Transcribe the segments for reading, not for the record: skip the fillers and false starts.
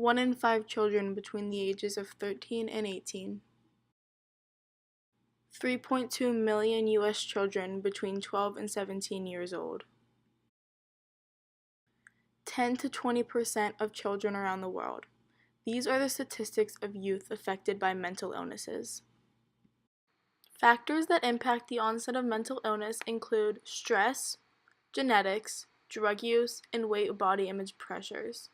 1 in 5 children between the ages of 13 and 18. 3.2 million U.S. children between 12 and 17 years old. 10 to 20% of children around the world. These are the statistics of youth affected by mental illnesses. Factors that impact the onset of mental illness include stress, genetics, drug use, and weight body image pressures.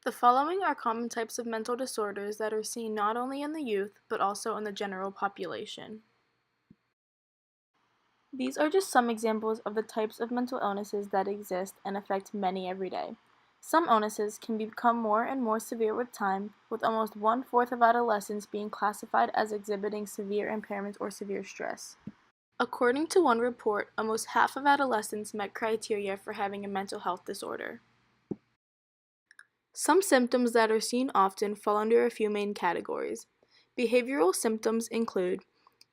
The following are common types of mental disorders that are seen not only in the youth, but also in the general population. These are just some examples of the types of mental illnesses that exist and affect many every day. Some illnesses can become more and more severe with time, with almost 1/4 of adolescents being classified as exhibiting severe impairment or severe stress. According to one report, almost half of adolescents met criteria for having a mental health disorder. Some symptoms that are seen often fall under a few main categories. Behavioral symptoms include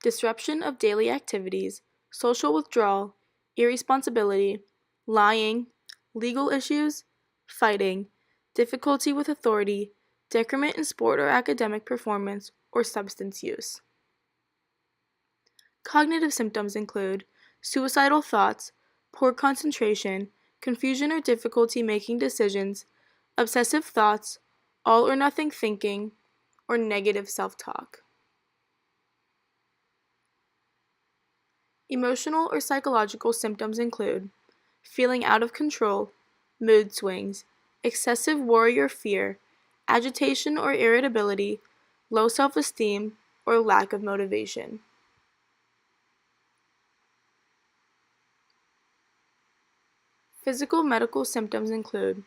disruption of daily activities, social withdrawal, irresponsibility, lying, legal issues, fighting, difficulty with authority, decrement in sport or academic performance, or substance use. Cognitive symptoms include suicidal thoughts, poor concentration, confusion or difficulty making decisions, obsessive thoughts, all or nothing thinking, or negative self-talk. Emotional or psychological symptoms include feeling out of control, mood swings, excessive worry or fear, agitation or irritability, low self-esteem, or lack of motivation. Physical medical symptoms include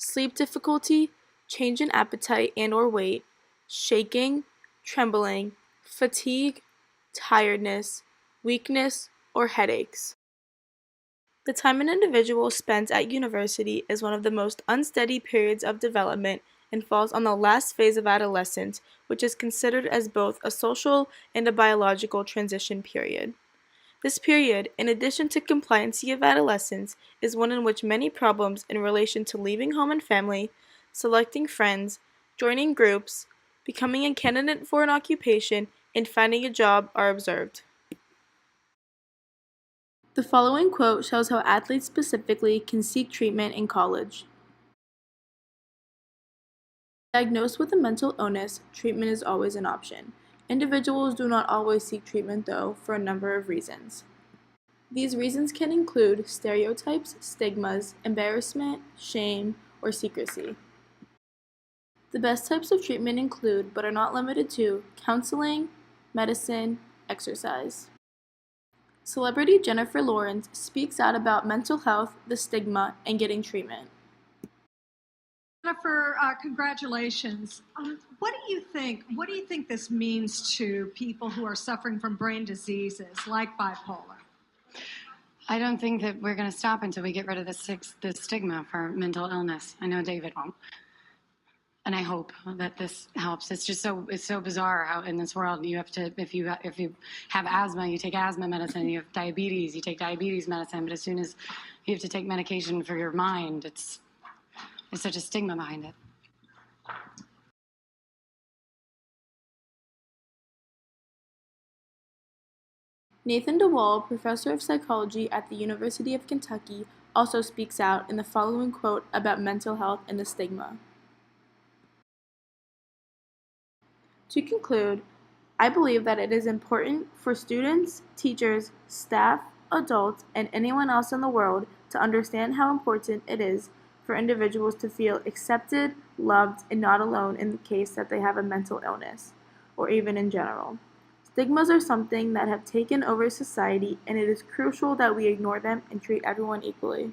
sleep difficulty, change in appetite and or weight, shaking, trembling, fatigue, tiredness, weakness, or headaches. The time an individual spends at university is one of the most unsteady periods of development and falls on the last phase of adolescence, which is considered as both a social and a biological transition period. This period, in addition to compliancy of adolescence, is one in which many problems in relation to leaving home and family, selecting friends, joining groups, becoming a candidate for an occupation, and finding a job are observed. The following quote shows how athletes specifically can seek treatment in college. Diagnosed with a mental illness, treatment is always an option. Individuals do not always seek treatment, though, for a number of reasons. These reasons can include stereotypes, stigmas, embarrassment, shame, or secrecy. The best types of treatment include, but are not limited to, counseling, medicine, exercise. Celebrity Jennifer Lawrence speaks out about mental health, the stigma, and getting treatment. Jennifer, congratulations. What do you think? What do you think this means to people who are suffering from brain diseases like bipolar? I don't think that we're going to stop until we get rid of the stigma for mental illness. I know David won't, and I hope that this helps. It's so bizarre how in this world you have to, if you have asthma, you take asthma medicine. You have diabetes, you take diabetes medicine. But as soon as you have to take medication for your mind, it's such a stigma behind it. Nathan DeWall, professor of psychology at the University of Kentucky, also speaks out in the following quote about mental health and the stigma. To conclude, I believe that it is important for students, teachers, staff, adults, and anyone else in the world to understand how important it is for individuals to feel accepted, loved, and not alone in the case that they have a mental illness, or even in general. Stigmas are something that have taken over society, and it is crucial that we ignore them and treat everyone equally.